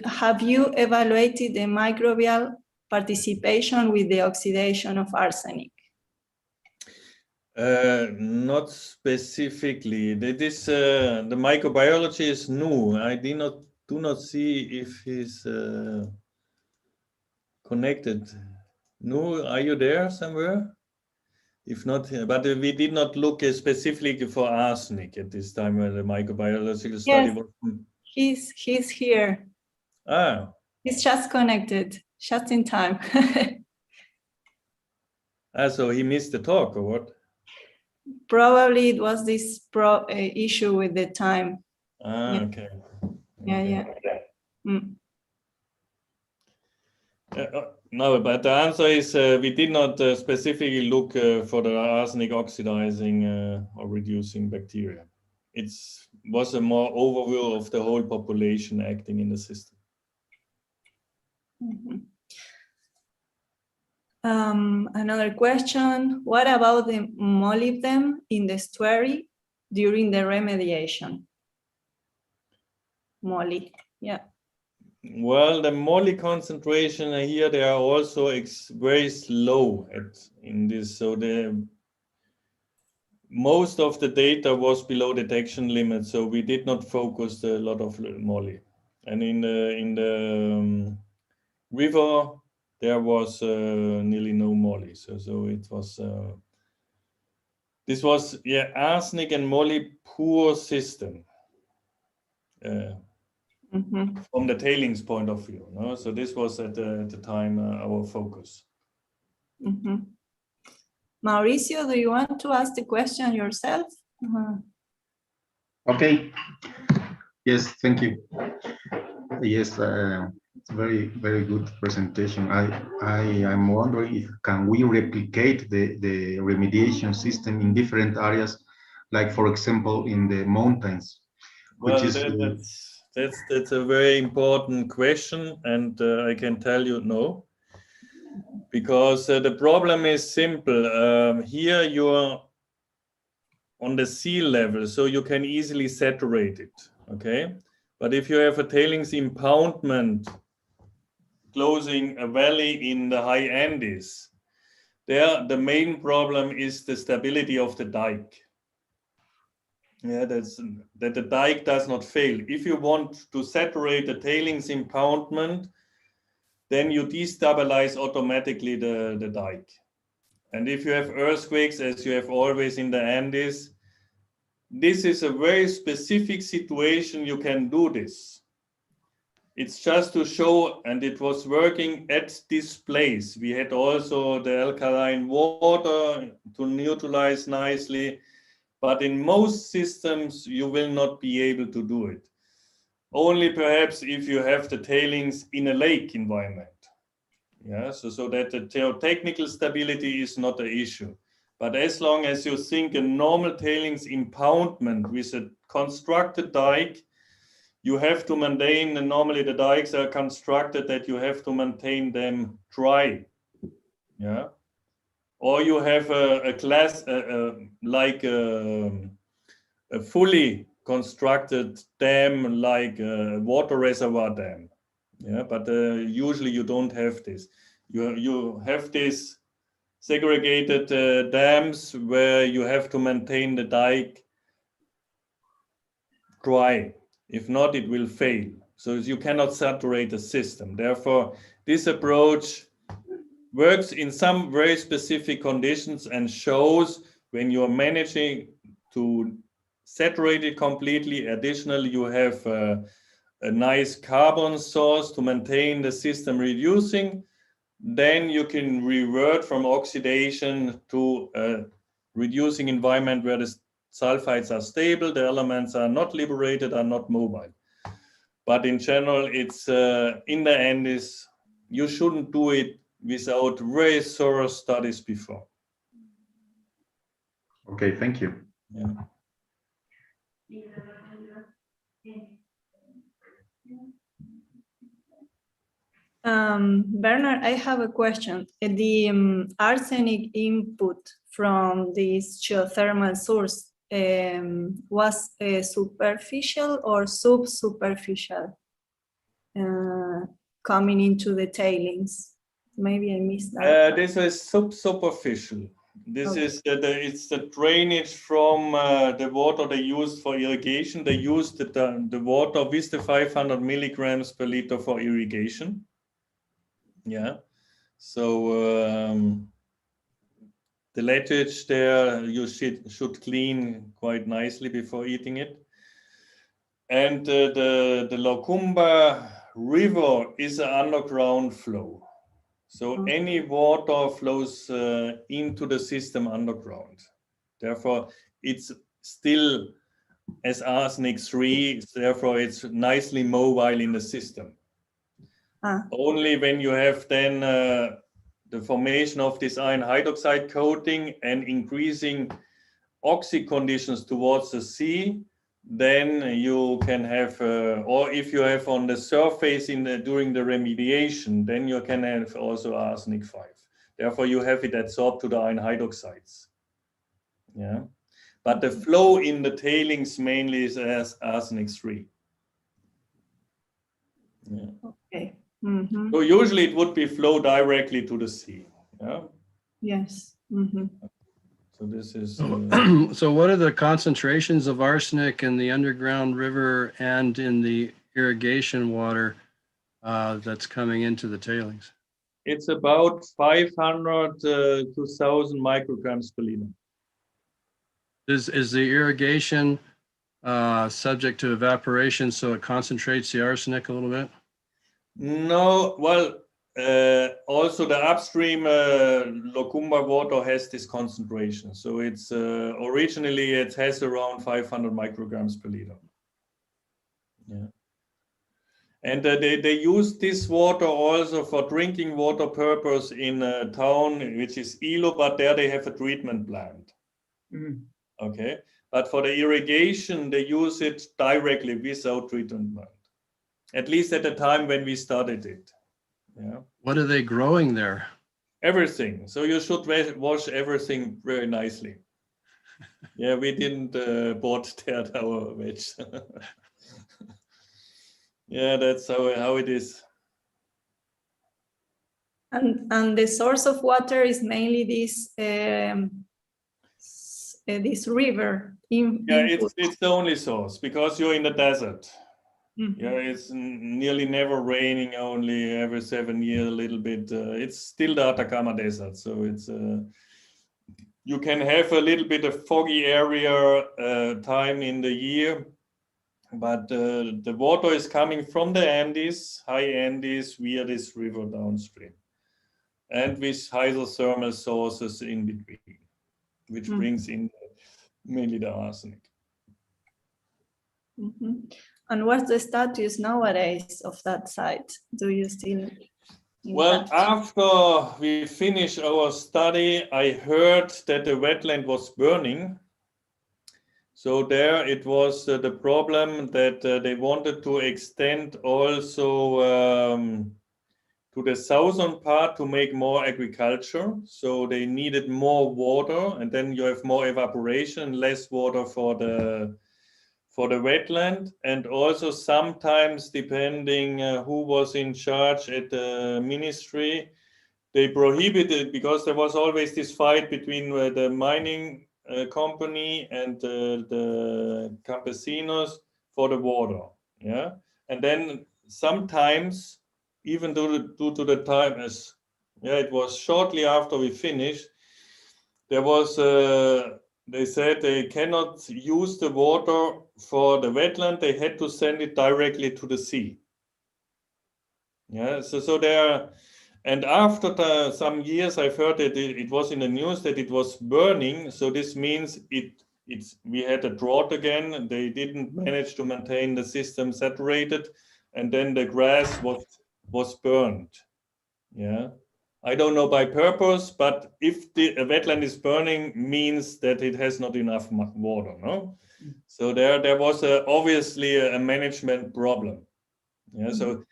B: have you evaluated the microbial participation with the oxidation of arsenic?
D: Not specifically. The microbiology is new. I do not see if he's connected. No, are you there somewhere? If not, but we did not look specifically for arsenic at this time when the microbiological study was.
B: He's here.
D: Ah.
B: He's just connected, just in time.
D: So he missed the talk or what?
B: Probably it was this issue with the time.
D: Ah, yeah. Okay.
B: Yeah. Mm.
D: No, but the answer is we did not specifically look for the arsenic oxidizing or reducing bacteria. It was a more overview of the whole population acting in the system.
B: Mm-hmm. Another question, what about the molybdenum in the estuary during the remediation? Moly, yeah.
D: Well, the moly concentration here, they are also very slow in this. So most of the data was below detection limit. So we did not focus a lot of moly. And in the river, there was nearly no moly. So it was, this was, yeah, arsenic and moly poor system. From the tailings point of view, no? So this was at the time our focus.
B: Mauricio, do you want to ask the question yourself?
F: Okay. Yes, thank you. Yes, it's very, very good presentation. I am wondering if can we replicate the remediation system in different areas, like for example in the mountains,
D: Well,
F: which is
D: That's a very important question, and I can tell you no, because the problem is simple. Here you're on the sea level, so you can easily saturate it, okay? But if you have a tailings impoundment closing a valley in the high Andes, there the main problem is the stability of the dike. Yeah, that the dike does not fail. If you want to saturate the tailings impoundment, then you destabilize automatically the dike. And if you have earthquakes, as you have always in the Andes, this is a very specific situation you can do this. It's just to show, and it was working at this place. We had also the alkaline water to neutralize nicely, but in most systems, you will not be able to do it. Only perhaps if you have the tailings in a lake environment. Yeah, so that the technical stability is not an issue. But as long as you think a normal tailings impoundment with a constructed dike, you have to maintain, and normally the dikes are constructed that you have to maintain them dry. Yeah. Or you have a class, like a fully constructed dam, like a water reservoir dam. Yeah, but usually you don't have this. You have this segregated dams where you have to maintain the dike dry. If not, it will fail. So you cannot saturate the system. Therefore, this approach works in some very specific conditions and shows when you are managing to saturate it completely. Additionally, you have a nice carbon source to maintain the system reducing. Then you can revert from oxidation to a reducing environment where the sulfides are stable, the elements are not liberated, are not mobile. But in general, it's in the end is you shouldn't do it without very thorough studies before.
F: Okay, thank you.
D: Yeah.
B: Bernard, I have a question. The arsenic input from this geothermal source was superficial or subsuperficial coming into the tailings? Maybe I missed that.
D: This is superficial. This
B: Okay.
D: is it's the drainage from the water they used for irrigation. They used the water with the 500 milligrams per liter for irrigation. Yeah. So the lettuce there you should clean quite nicely before eating it. And the Locumba River is an underground flow. So any water flows into the system underground. Therefore, it's still as arsenic 3, therefore it's nicely mobile in the system. Only when you have then the formation of this iron hydroxide coating and increasing oxy conditions towards the sea, then you can have, or if you have on the surface during the remediation, then you can have also arsenic 5. Therefore, you have it adsorbed to the iron hydroxides. Yeah, but the flow in the tailings mainly is as arsenic 3. Yeah.
B: Okay.
D: So usually it would be flow directly to the sea. Yeah.
B: Yes.
D: So this is.
E: So what are the concentrations of arsenic in the underground river and in the irrigation water that's coming into the tailings?
D: It's about 500 to 1,000 micrograms per liter.
E: Is the irrigation subject to evaporation so it concentrates the arsenic a little bit?
D: No, well, also the upstream Locumba water has this concentration. So it's originally it has around 500 micrograms per liter. Yeah. And they use this water also for drinking water purpose in a town, which is Ilo, but there they have a treatment plant. Okay. But for the irrigation, they use it directly without treatment plant. at least at the time when we started it. Yeah.
E: What are they growing there?
D: Everything. So you should wash everything very nicely. Yeah, we didn't bought that our veg. Yeah, that's how it is.
B: And the source of water is mainly this river.
D: Yeah, it's the only source because you're in the desert.
B: Mhm.
D: Yeah, it's nearly never raining, only every 7 years a little bit. It's still the Atacama Desert, so it's you can have a little bit of foggy area time in the year, but the water is coming from the Andes, high Andes, via this river downstream, and with hydrothermal sources in between, which brings in mainly the arsenic.
B: Mhm. And what's the status nowadays of that site? Do you still?
D: Well, after we finished our study, I heard that the wetland was burning. So there it was the problem that they wanted to extend also to the southern part to make more agriculture. So they needed more water, and then you have more evaporation, less water for the wetland. And also sometimes, depending who was in charge at the ministry, they prohibited, because there was always this fight between the mining company and the campesinos for the water. Yeah, and then sometimes, even due to the time, as yeah, it was shortly after we finished, there was they said they cannot use the water for the wetland. They had to send it directly to the sea. Yeah, so there. And after some years, I've heard that it was in the news that it was burning. So this means we had a drought again, and they didn't manage to maintain the system saturated, and then the grass was burned. Yeah, I don't know by purpose, but if the wetland is burning, means that it has not enough water. No, so there was obviously a management problem. Yeah, so.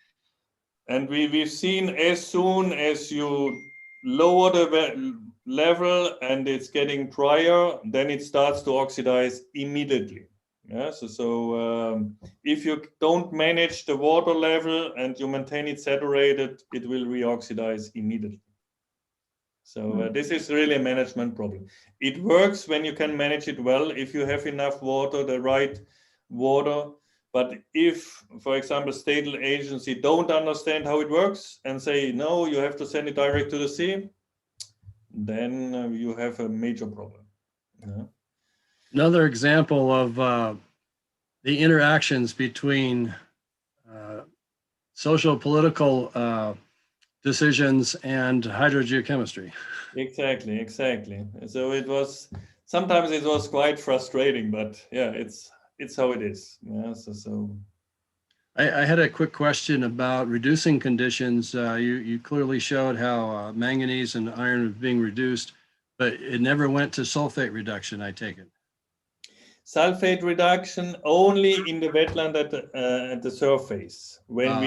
D: And we've seen as soon as you lower the level and it's getting drier, then it starts to oxidize immediately. Yeah, so if you don't manage the water level and you maintain it saturated, it will reoxidize immediately. So this is really a management problem. It works when you can manage it well, if you have enough water, the right water. But if, for example, state agency don't understand how it works and say, no, you have to send it direct to the sea, then you have a major problem. Yeah.
E: Another example of the interactions between social political decisions and hydrogeochemistry.
D: Exactly. So sometimes it was quite frustrating, but yeah, it's how it is. Yeah, so.
E: I had a quick question about reducing conditions. You clearly showed how manganese and iron was being reduced, but it never went to sulfate reduction, I take it.
D: Sulfate reduction only in the wetland at the surface. When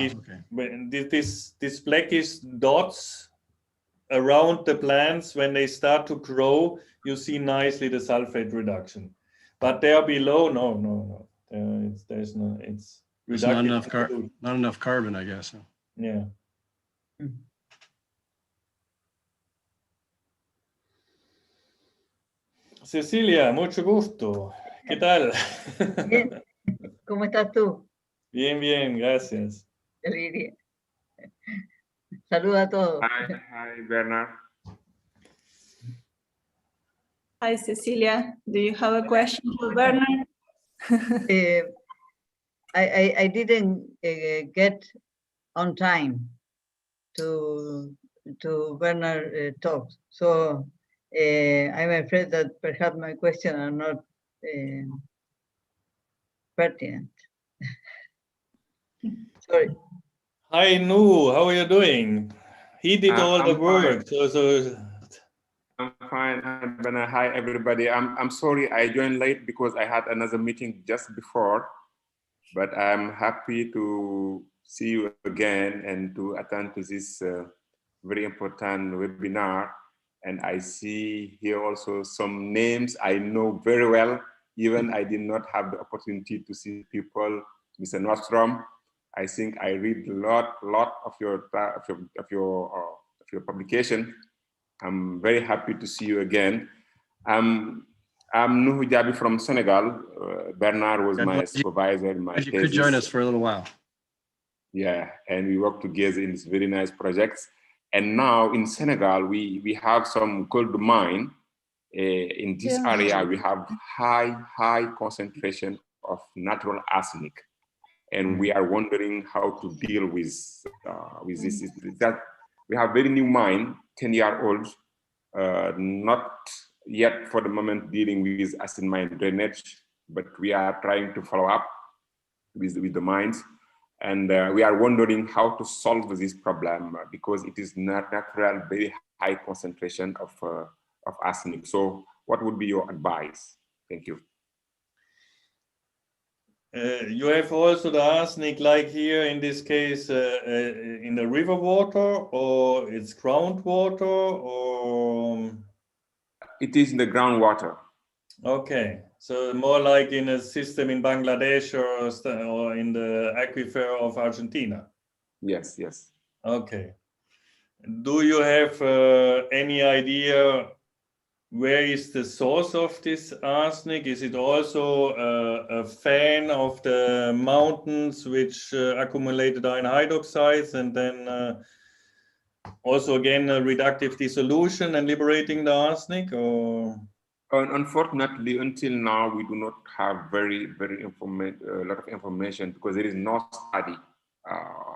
D: this blackish dots around the plants, when they start to grow, you see nicely the sulfate reduction. But there below, no. There's no. It's
E: not enough carbon, I guess.
D: Yeah. Cecilia, mucho gusto. ¿Qué tal?
H: Bien. ¿Cómo estás tú?
D: Bien, gracias.
H: Lidia. Saluda a todos.
I: Hi, Bernard.
B: Hi, Cecilia. Do you have a question for Bernard?
H: I didn't get on time to Bernard talk, so I'm afraid that perhaps my questions are not pertinent. Sorry.
D: Hi, Nu. How are you doing? He did all the work.
I: Fine.
D: So
I: I'm fine. Hi, Bernard. Hi, everybody. I'm sorry I joined late because I had another meeting just before, but I'm happy to see you again and to attend to this very important webinar. And I see here also some names I know very well. Even I did not have the opportunity to see people. Mr. Nordstrom, I think I read a lot of your publication. I'm very happy to see you again. I'm Nuhu Jabi from Senegal. Bernard was my supervisor in my thesis.
E: You could join us for a little while.
I: Yeah, and we work together in this very nice project. And now in Senegal, we have some gold mine. In this area, we have high concentration of natural arsenic. And we are wondering how to deal with this. That we have very new mine, 10-year-old, not yet for the moment dealing with acid mine drainage, but we are trying to follow up with the mines. And we are wondering how to solve this problem because it is not natural, very high concentration of arsenic. So what would be your advice? Thank you.
D: You have also the arsenic, like here in this case, in the river water, or it's groundwater, or?
I: It is in the groundwater.
D: Okay, so more like in a system in Bangladesh or in the aquifer of Argentina.
I: Yes, yes.
D: Okay. Do you have any idea where is the source of this arsenic? Is it also a fan of the mountains which accumulated iron hydroxides and then also again a reductive dissolution and liberating the arsenic, or?
I: Unfortunately, until now, we do not have a lot of information because there is no study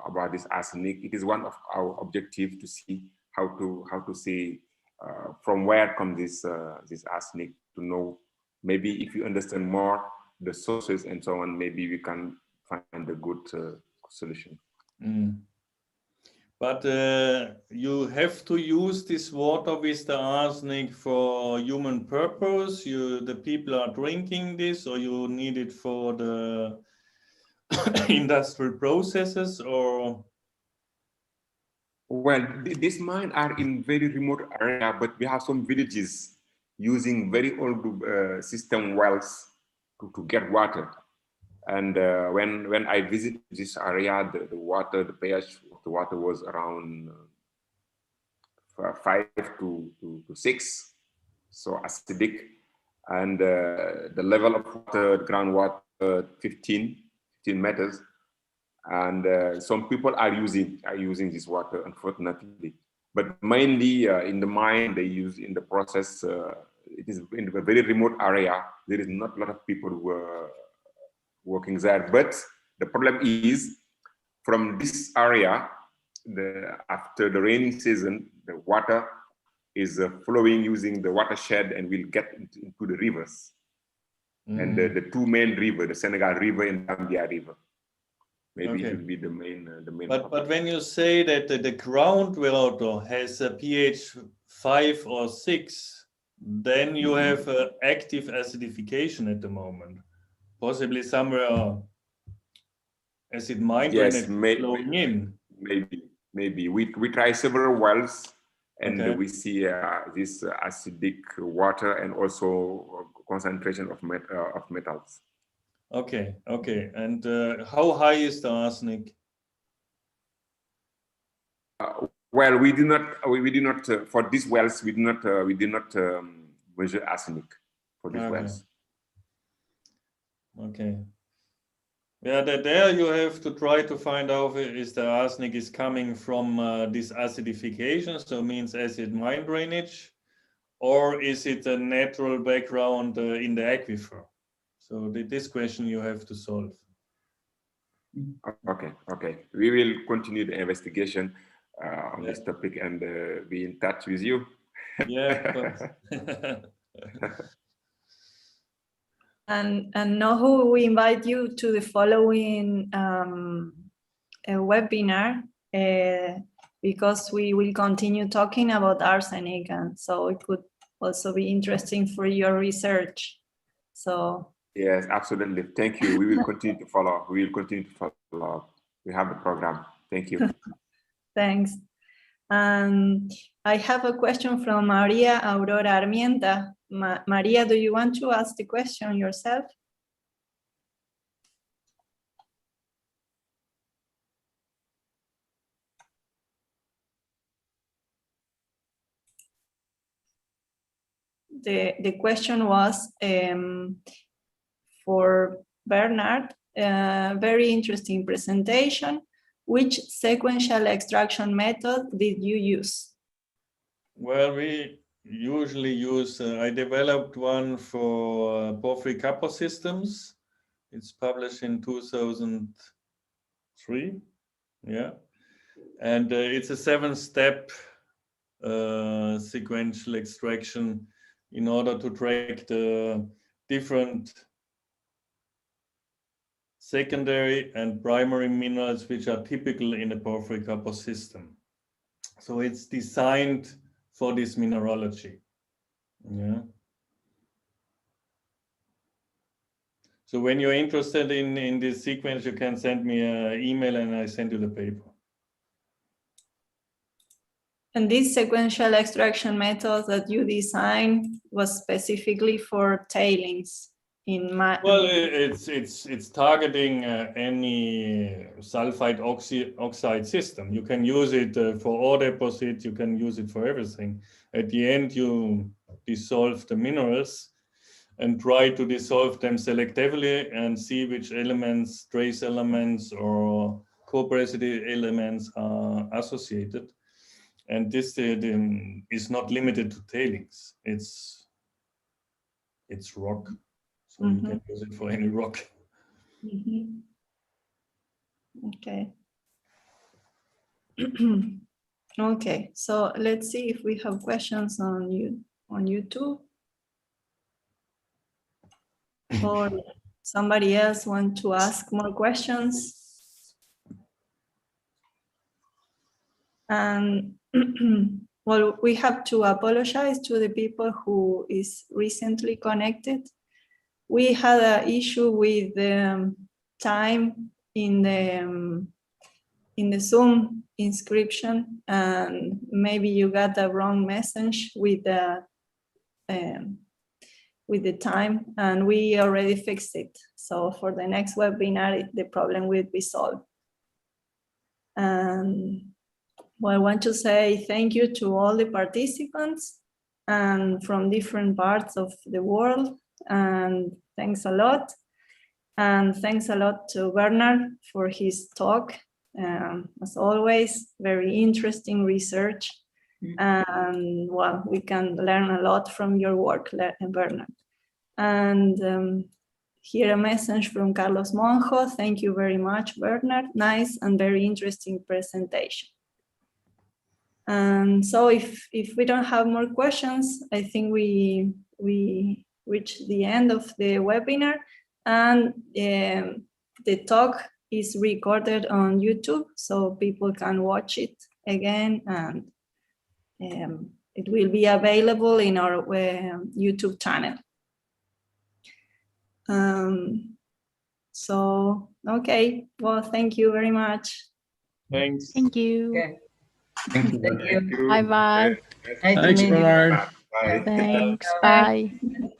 I: about this arsenic. It is one of our objectives to see how to see from where comes this arsenic, to know maybe if you understand more the sources and so on, maybe we can find a good solution.
D: Mm. But you have to use this water with the arsenic for human purpose. The people are drinking this, or you need it for the industrial processes, or?
I: Well, these mines are in very remote area, but we have some villages using very old system wells to get water. And when I visit this area, the water, the pH of the water was around 5 to 6, so acidic, and the level of water, groundwater, 15 meters. And some people are using this water, unfortunately. But mainly in the mine, they use in the process. It is in a very remote area. There is not a lot of people who are working there. But the problem is, from this area, after the rainy season, the water is flowing using the watershed and will get into the rivers. Mm. And the two main rivers, the Senegal River and Gambia River. Maybe it will be the main.
D: But when you say that the groundwater has a pH 5 or 6, then you have active acidification at the moment. Possibly somewhere acid mine flowing in.
I: Maybe we try several wells, and we see this acidic water and also concentration of metals.
D: Okay. And how high is the arsenic?
I: Well, we do not for these wells we do not measure arsenic for these wells.
D: Okay. Yeah, there you have to try to find out if the arsenic is coming from this acidification, so means acid mine drainage, or is it a natural background in the aquifer? So this question you have to solve.
I: Okay. We will continue the investigation on this topic and be in touch with you.
D: Yeah.
B: And Nohu, we invite you to the following webinar because we will continue talking about arsenic, and so it could also be interesting for your research. So
I: yes, absolutely. Thank you. We will continue to follow. We will continue to follow up. we have the program. Thank you.
B: Thanks. I have a question from Maria Aurora Armienta. Maria, do you want to ask the question yourself? The question was for Bernard, very interesting presentation. Which sequential extraction method did you use?
D: Well, we usually use, I developed one for porphyry Kappa systems. It's published in 2003, yeah. And it's a 7-step sequential extraction in order to track the different secondary and primary minerals which are typical in a porphyry Kappa system. So it's designed for this mineralogy. Yeah. So when you're interested in this sequence, you can send me an email and I send you the paper.
B: And this sequential extraction method that you designed was specifically for tailings in my.
D: Well, it's targeting any sulfide oxide system. You can use it for ore deposits. You can use it for everything. At the end, you dissolve the minerals and try to dissolve them selectively and see which elements, trace elements, or co-parasitic elements are associated. And this is not limited to tailings. It's rock. So you can use it for any rock.
B: Okay. Okay, so let's see if we have questions on YouTube. Or somebody else want to ask more questions? And well, we have to apologize to the people who is recently connected. We had an issue with the time in the Zoom inscription, and maybe you got the wrong message with the time, and we already fixed it. So for the next webinar, the problem will be solved. And well, I want to say thank you to all the participants and from different parts of the world. And thanks a lot. And thanks a lot to Bernard for his talk. As always, very interesting research. And well, we can learn a lot from your work, Bernard. And here a message from Carlos Monjo. Thank you very much, Bernard. Nice and very interesting presentation. And so if we don't have more questions, I think we reach the end of the webinar, and the talk is recorded on YouTube, so people can watch it again, and it will be available in our YouTube channel. So, okay, well, thank you very much.
D: Thanks.
A: Thank you.
H: Okay.
F: Thank you.
H: Thank you.
A: Bye bye.
H: Nice to
E: Thanks,
H: meet you.
E: Bernard.
I: Bye.
A: Thanks.
H: Bye.
A: Bye.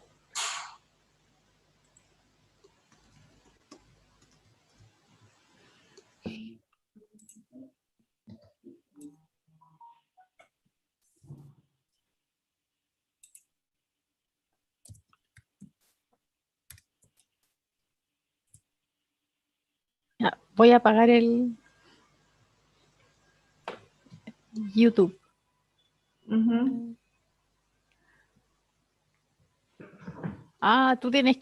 A: Ya, voy a apagar el YouTube. Ah, tú tienes